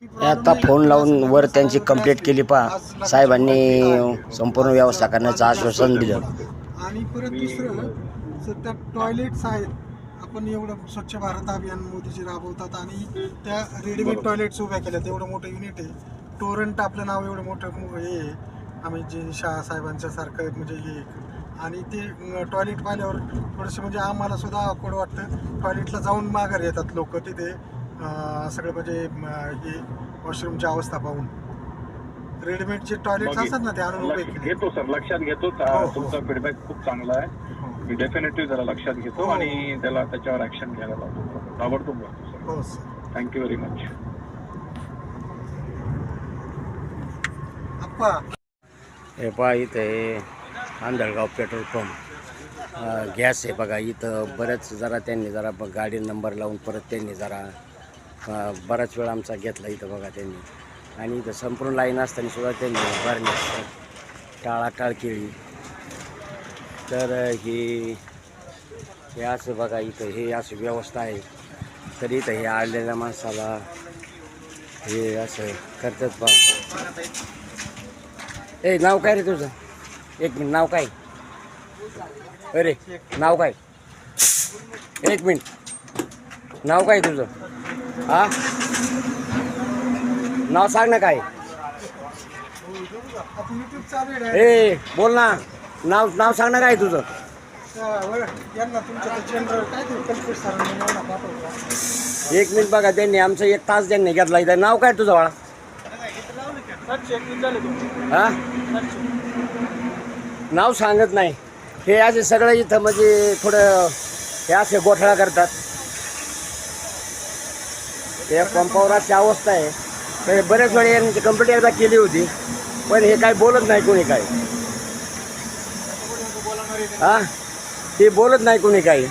आता फोन लावून वर त्यांची कंप्लीट केली पहा साहेबांनी संपूर्ण व्यवस्था करण्याचं आश्वासन दिलं. आणि परत दुसरं सध्या टॉयलेट्स आहेत. आपण एवढं स्वच्छ भारत अभियान मोदीजी राबवतात आणि त्या रेडीमेड टॉयलेट्स उभ्या केल्यात. एवढं मोठं युनिट आहे. टोरंट आपलं नाव एवढं मोठं हे आहे. आम्ही जे शाह साहेबांच्या सारखं म्हणजे हे आणि ते टॉयलेट पाहिल्यावर थोडंसं म्हणजे आम्हाला सुद्धा अवघड वाटतं. टॉयलेटला जाऊन माघार येतात लोक तिथे सगळं म्हणजे हे वॉशरूमची अवस्था पाहून. रेडीमेड जे टॉयलेट्स असतात ना ते आणून उभे घेतो सर, लक्षात घेतो. तुमचा फीडबॅक खूप चांगला आहे. मी डेफिनेटली जरा लक्षात घेतो आणि त्याच्यावर ऍक्शन घ्यायला लावतो. ताबडतोब लावतो सर. हो सर, थँक्यू व्हेरी मच. अप्पा हे पहा इथं हे आंधळगाव पेट्रोल पंप गॅस आहे बघा. इथं बरेच जरा त्यांनी जरा गाडी नंबर लावून परत त्यांनी जरा बराच वेळ आमचा घेतला इथं बघा त्यांनी. आणि इथं संपूर्ण लाईन असताना सुद्धा त्यांनी भरण्यास टाळाटाळ केली. तर हे असं बघा इथं हे अशी व्यवस्था आहे. तर इथं हे आलेल्या माणसाला हे असं करतात बा. ए नाव काय रे तुझं? एक मिनिट, नाव काय? अरे नाव काय? एक मिनिट, नाव काय तुझं? हा नाव सांग ना काय? ए बोल ना, नाव सांग ना काय तुझं? एक मिनिट बघा त्यांनी आमचं 1 तास त्यांनी घेतला. इथं नाव काय तुझं बाळा? हा नाव सांगत नाही. हे असे सगळं इथं म्हणजे थोडं हे असे गोठळा करतात. या पंपावर अशी अवस्था आहे. तर बरेच वेळे यांची कंप्लेंट एकदा केली होती पण हे काय बोलत नाही कोणी काय. हा ते बोलत नाही कोणी काही.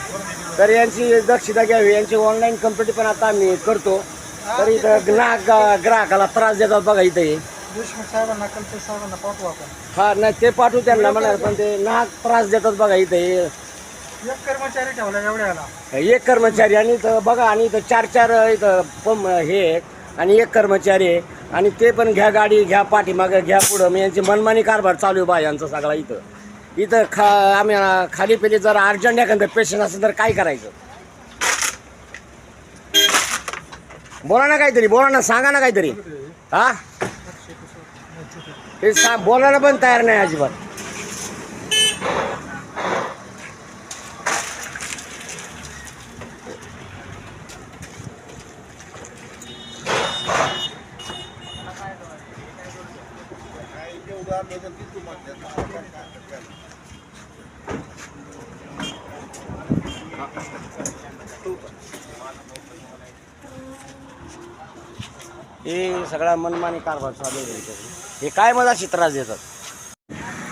तर यांची दक्षता घ्यावी. यांची ऑनलाईन कंप्लेंट पण आता आम्ही करतो. तर इथं ग्राहकाला त्रास देतात बघा इथं हे. देशमुख साहेबांना कल्पेश साहेबांना पाठवू आपण. हा नाही ते पाठवू त्यांना म्हणा पण ते नाहक त्रास देतात बघा इथं हे. एक कर्मचारी ठेवला एवढ्याला. एक कर्मचारी आणि इथं बघा आणि इथं 4 इथं पंप हे आणि एक कर्मचारी आहे. आणि ते पण घ्या गाडी घ्या पाठीमागं घ्या पुढं. मग यांची मनमानी कारभार चालू आहे बा यांचा सगळा इथं आम्ही खाली पेली जर अर्जंट एखादं पेशंट असेल तर काय करायचं? बोला ना काहीतरी, बोला ना, सांगा ना काहीतरी. हा ते बोलायला पण तयार नाही अजिबात. हे सगळा मनमानी कारभार चालू आहे. हे काय मला अशी त्रास देतात.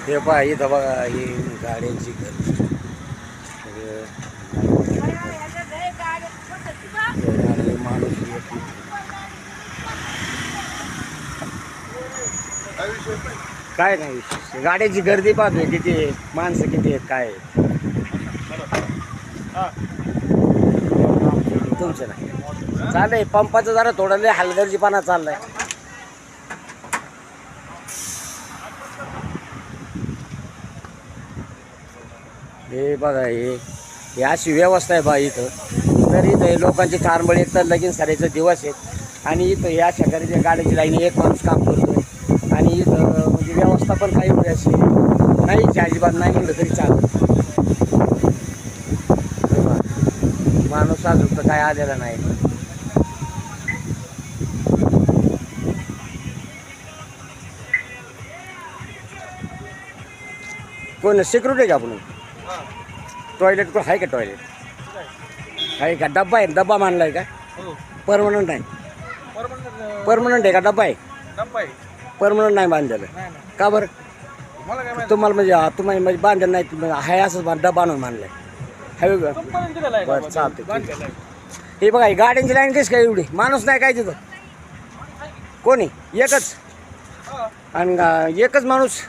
हे पहा इथं बघा ही गाड्यांची माणूस काय नाही. गाड्याची गर्दी पाहतोय किती आहे, माणसं किती आहेत काय तुमचं नाही चाललंय. पंपाचं जरा थोडं लय हलगर्जीपणा चाललाय. हे बघा हे अशी व्यवस्था आहे बा इथं. तर इथं लोकांची तारंबळ एक तर लगीन सरायचं दिवस आहेत आणि इथं हे अशा गाडीच्या गाड्याची एक माणूस काम करतोय आणि इथं म्हणजे व्यवस्था पण काही वेळ अशी नाही अजिबात नाही म्हणलं तरी चालतं. माणूस अजून तर काय आलेला नाही. कोण सिक्युरिटी का आपण? टॉयलेट पण आहे का? टॉयलेट आहे का? डब्बा आहे? डब्बा मानलाय का? परमनंट आहे? परमनंट आहे का? डब्बा आहे? परमनंट नाही बांधलेलं का बरं? तुम्हाला म्हणजे तुम्हाला म्हणजे बांधलेलं नाही आहे असंच डब्बा आणून मानलाय आहे बरं चालतं. हे बघा गाड्यांची लाईन कशी काय एवढी? माणूस नाही काय तिथं? कोणी? एकच आणि एकच माणूस.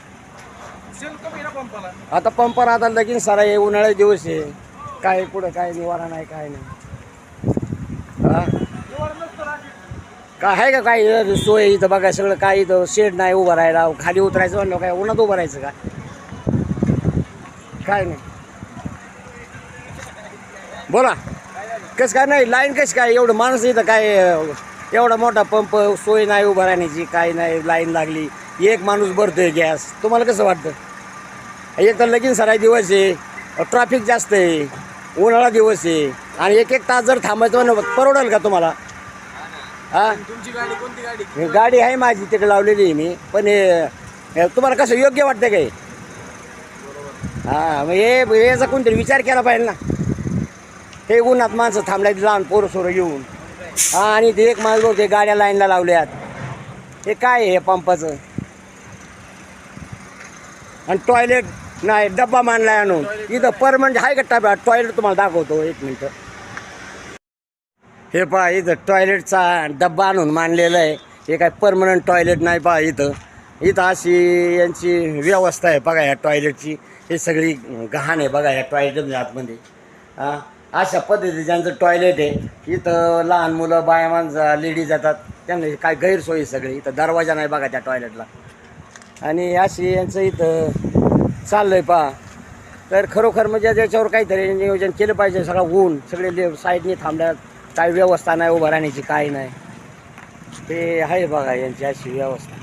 आता पंपाला आता लगीन सारा आहे, उन्हाळ्याचे दिवस आहे, काय पुढं काय निवारा नाही काय नाही. हा काय आहे का काय सोय इथं बघा सगळं काय इथं शेड नाही उभं राहायला खाली उतरायचं म्हणलं काय उन्हात उभं राहायचं का काय नाही बोला कसं काय नाही लाईन कसं काय एवढं माणूस इथं काय एवढा मोठा पंप सोय नाही उभं राहण्याची काय नाही लाईन लागली एक माणूस भरतोय गॅस तुम्हाला कसं वाटतं एक तर लगीन सराई दिवस आहे ट्रॅफिक जास्त आहे उन्हाळा दिवस आहे आणि एक तास जर थांबायचं म्हणलं परवडेल का तुम्हाला हां तुमची गाडी कोणती गाडी गाडी आहे माझी तिकडे लावलेली आहे मी पण हे तुम्हाला कसं योग्य वाटतं काय हां मग हे याचा कोणतरी विचार केला पाहिजे ना हे उन्हात माणसं थांबल्यात लहान पोरं सोरं घेऊन हां आणि ते एक माणूस ते गाड्या लाईनला लावल्यात हे काय आहे हे पंपाचं आणि टॉयलेट नाही डब्बा मांडलाय आणून इथं परमनंट आहे का टबा टॉयलेट तुम्हाला दाखवतो एक मिनटं हे पहा इथं टॉयलेटचा डब्बा आणून मांडलेला आहे हे काय परमनंट टॉयलेट नाही पहा इथं अशी यांची व्यवस्था आहे बघा ह्या टॉयलेटची हे सगळी घाण आहे बघा ह्या टॉयलेटच्या आतमध्ये हां अशा पद्धतीचं ज्यांचं टॉयलेट आहे इथं लहान मुलं बाया माणसं लेडीज जातात त्यांना काय गैरसोयी सगळी इथं दरवाजा नाही बघा त्या टॉयलेटला आणि अशी यांचं इथं चाललं आहे पहा तर खरोखर म्हणजे त्याच्यावर काहीतरी नियोजन केलं पाहिजे सगळं ऊन सगळे साईडने थांबल्यात काय व्यवस्था नाही उभं राहण्याची काय नाही ते आहे बघा यांची अशी व्यवस्था